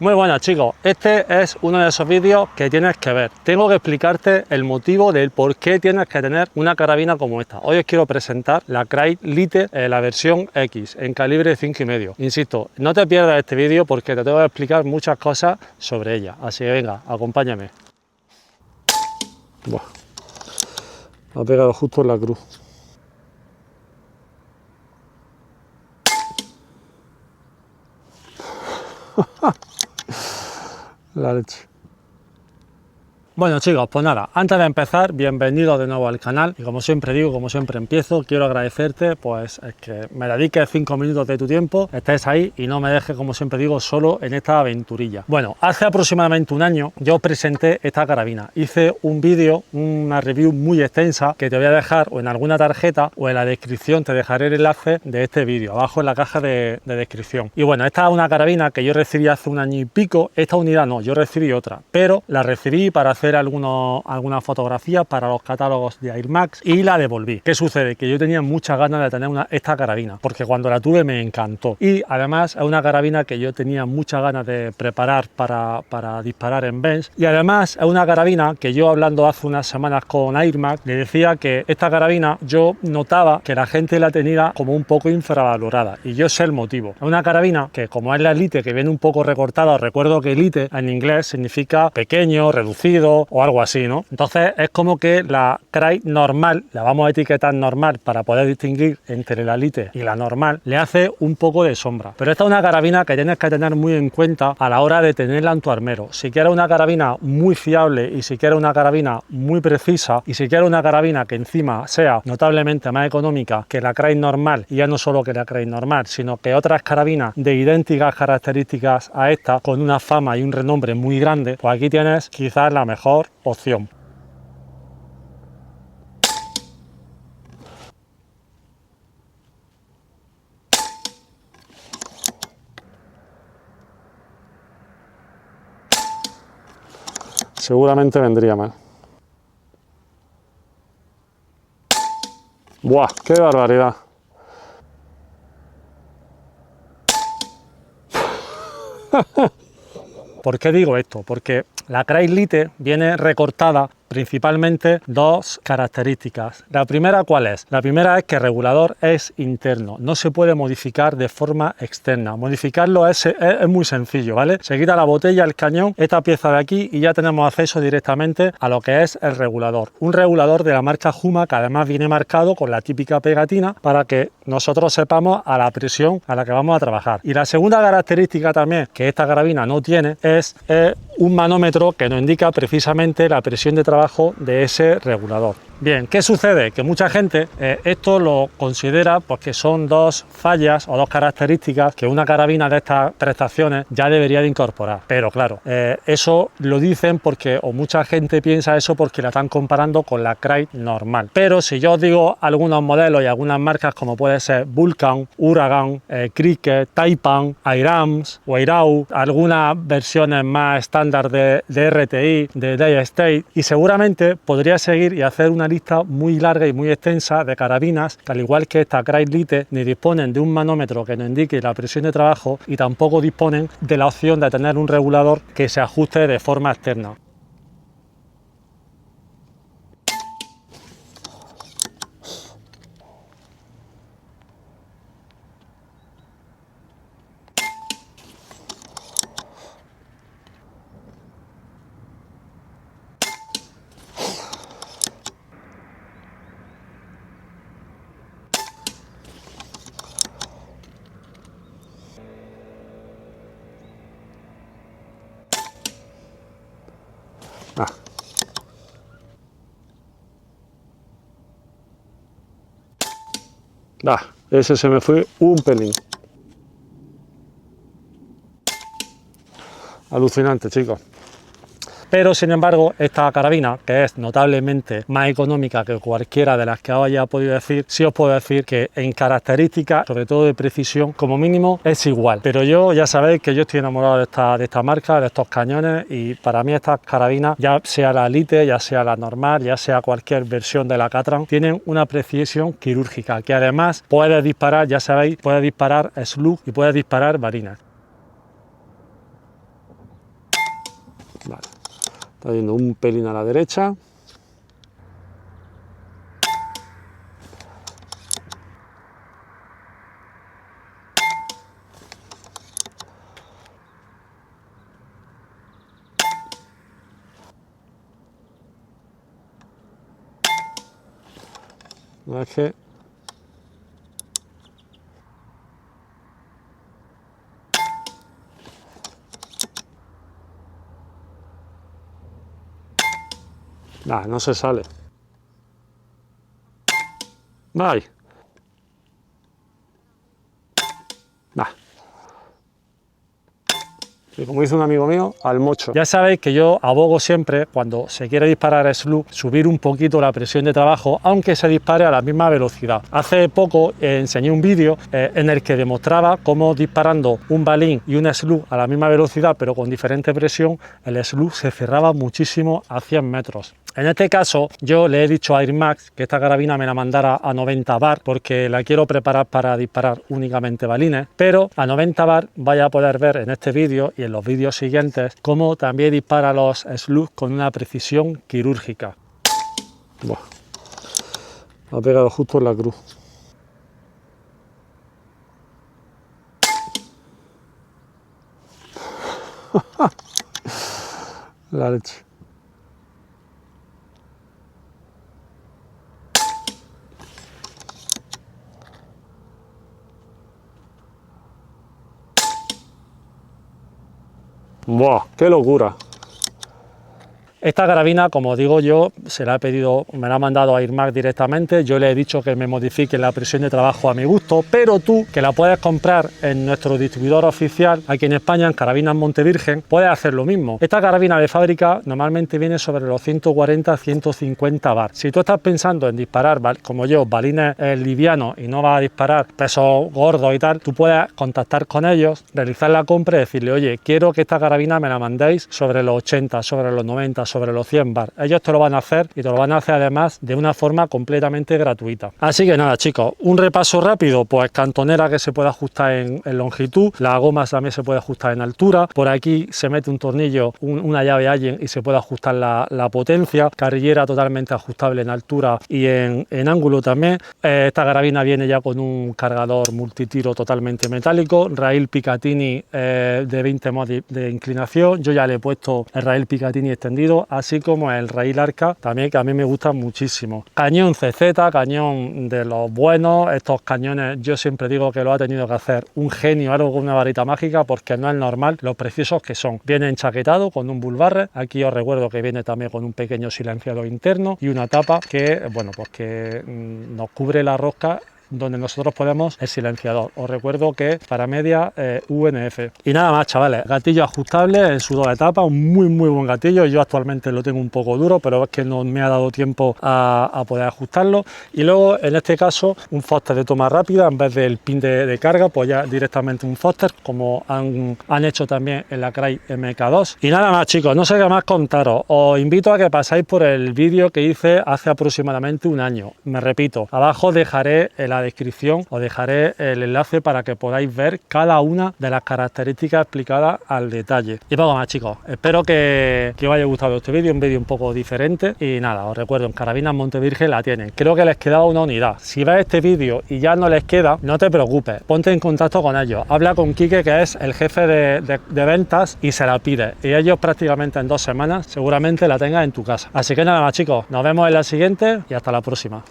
Muy buenas chicos, este es uno de esos vídeos que tienes que ver. Tengo que explicarte el motivo del por qué tienes que tener una carabina como esta. Hoy os quiero presentar la Crye Lite, la versión X, en calibre 5,5. Insisto, no te pierdas este vídeo porque te tengo que explicar muchas cosas sobre ella. Así que venga, acompáñame. Buah, me ha pegado justo en la cruz. La leche. Bueno chicos, pues nada, antes de empezar, bienvenidos de nuevo al canal y como siempre digo, como siempre empiezo, quiero agradecerte pues es que me dediques 5 minutos de tu tiempo, estés ahí y no me dejes, como siempre digo, solo en esta aventurilla. Bueno, hace aproximadamente un año yo presenté esta carabina, hice un vídeo, una review muy extensa que te voy a dejar o en alguna tarjeta o en la descripción, te dejaré el enlace de este vídeo, abajo en la caja de descripción. Y bueno, esta es una carabina que yo recibí hace un año y pico, esta unidad no, yo recibí otra, pero la recibí para hacer algunas fotografías para los catálogos de Air Max y la devolví. ¿Qué sucede? Que yo tenía muchas ganas de tener esta carabina porque cuando la tuve me encantó y además es una carabina que yo tenía muchas ganas de preparar para disparar en bench y además es una carabina que yo, hablando hace unas semanas con Air Max, le decía que esta carabina yo notaba que la gente la tenía como un poco infravalorada y yo sé el motivo. Es una carabina que, como es la Elite, que viene un poco recortada, os recuerdo que Elite en inglés significa pequeño, reducido o algo así, ¿no? Entonces es como que la Crye normal, la vamos a etiquetar normal para poder distinguir entre la Elite y la normal, le hace un poco de sombra. Pero esta es una carabina que tienes que tener muy en cuenta a la hora de tenerla en tu armero. Si quieres una carabina muy fiable y si quieres una carabina muy precisa y si quieres una carabina que encima sea notablemente más económica que la Crye normal, y ya no solo que la Crye normal, sino que otras carabinas de idénticas características a esta, con una fama y un renombre muy grande, pues aquí tienes quizás la mejor opción. Seguramente vendría mal. ¡Buah! ¡Qué barbaridad! ¿Por qué digo esto? Porque la Crye Lite viene recortada principalmente dos características. La primera, ¿cuál es? La primera es que el regulador es interno, no se puede modificar de forma externa. Modificarlo es muy sencillo, ¿vale? Se quita la botella, el cañón, esta pieza de aquí y ya tenemos acceso directamente a lo que es el regulador. Un regulador de la marca Huma que además viene marcado con la típica pegatina para que nosotros sepamos a la presión a la que vamos a trabajar. Y la segunda característica también que esta carabina no tiene es un manómetro que nos indica precisamente la presión de trabajo de ese regulador. Bien, ¿qué sucede? Que mucha gente esto lo considera porque son dos fallas o dos características que una carabina de estas prestaciones ya debería de incorporar. Pero claro, eso lo dicen porque, o mucha gente piensa eso porque la están comparando con la Crye normal. Pero si yo os digo algunos modelos y algunas marcas como puede ser Vulcan, Huracan, Cricket, Taipan, Airams o Airau, algunas versiones más estándar de RTI, de Day State, y seguramente podría seguir y hacer una lista muy larga y muy extensa de carabinas que, al igual que esta Crye Lite, ni disponen de un manómetro que nos indique la presión de trabajo y tampoco disponen de la opción de tener un regulador que se ajuste de forma externa. Ese se me fue un pelín. Alucinante, chicos. Pero sin embargo, esta carabina, que es notablemente más económica que cualquiera de las que os haya podido decir, sí os puedo decir que en características, sobre todo de precisión, como mínimo es igual. Pero yo ya sabéis que yo estoy enamorado de esta marca, de estos cañones, y para mí estas carabinas, ya sea la Elite, ya sea la normal, ya sea cualquier versión de la Catran, tienen una precisión quirúrgica, que además puede disparar, ya sabéis, puede disparar slug y puede disparar varinas. Vale. Está yendo un pelín a la derecha. No es que... Nah, no se sale. Ay. Nah. Y como dice un amigo mío, al mocho. Ya sabéis que yo abogo siempre, cuando se quiere disparar slug, subir un poquito la presión de trabajo, aunque se dispare a la misma velocidad. Hace poco enseñé un vídeo en el que demostraba cómo disparando un balín y un slug a la misma velocidad, pero con diferente presión, el slug se cerraba muchísimo a 100 metros. En este caso, yo le he dicho a Air Max que esta carabina me la mandara a 90 bar porque la quiero preparar para disparar únicamente balines, pero a 90 bar vaya a poder ver en este vídeo y en los vídeos siguientes cómo también dispara los slugs con una precisión quirúrgica. Buah. Ha pegado justo en la cruz. La leche. ¡Buah! ¡Qué locura! Esta carabina, como digo yo, se la he pedido, me la ha mandado a Air Max directamente. Yo le he dicho que me modifique la presión de trabajo a mi gusto, pero tú, que la puedes comprar en nuestro distribuidor oficial aquí en España, en Carabinas Montevirgen, puedes hacer lo mismo. Esta carabina de fábrica normalmente viene sobre los 140-150 bar. Si tú estás pensando en disparar, como yo, balines livianos y no vas a disparar pesos gordos y tal, tú puedes contactar con ellos, realizar la compra y decirle, oye, quiero que esta carabina me la mandéis sobre los 80, sobre los 90, sobre los 100 bar. Ellos te lo van a hacer y te lo van a hacer además de una forma completamente gratuita. Así que nada, chicos, un repaso rápido, pues cantonera que se puede ajustar en longitud, la goma también se puede ajustar en altura, por aquí se mete un tornillo, una llave Allen y se puede ajustar la potencia, carrillera totalmente ajustable en altura y en ángulo también. Esta carabina viene ya con un cargador multitiro totalmente metálico, raíl Picatinny de 20 mods de inclinación. Yo ya le he puesto el raíl Picatinny extendido, así como el raíl Arca, también, que a mí me gusta muchísimo. Cañón CZ, cañón de los buenos. Estos cañones yo siempre digo que lo ha tenido que hacer un genio, algo con una varita mágica, porque no es normal lo preciosos que son. Viene enchaquetado con un bull barrel, aquí os recuerdo que viene también con un pequeño silenciador interno y una tapa que, bueno, pues que nos cubre la rosca donde nosotros ponemos el silenciador. Os recuerdo que para media UNF. Y nada más, chavales, gatillo ajustable en su doble etapa, un muy buen gatillo. Yo actualmente lo tengo un poco duro, pero es que no me ha dado tiempo a poder ajustarlo. Y luego, en este caso, un Foster de toma rápida en vez del pin de carga, pues ya directamente un Foster, como han hecho también en la Crye MK2. Y nada más, chicos, no sé qué más contaros. Os invito a que pasáis por el vídeo que hice hace aproximadamente un año. Me repito, abajo dejaré la descripción, os dejaré el enlace para que podáis ver cada una de las características explicadas al detalle. Y poco más, chicos, espero que os haya gustado este vídeo, un vídeo un poco diferente. Y nada, os recuerdo, en Carabinas Montevirgen la tienen. Creo que les quedaba una unidad. Si ves este vídeo y ya no les queda, no te preocupes, ponte en contacto con ellos, habla con Quique, que es el jefe de ventas, y se la pide, y ellos prácticamente en 2 semanas seguramente la tengan en tu casa. Así que nada más, chicos, nos vemos en la siguiente y hasta la próxima.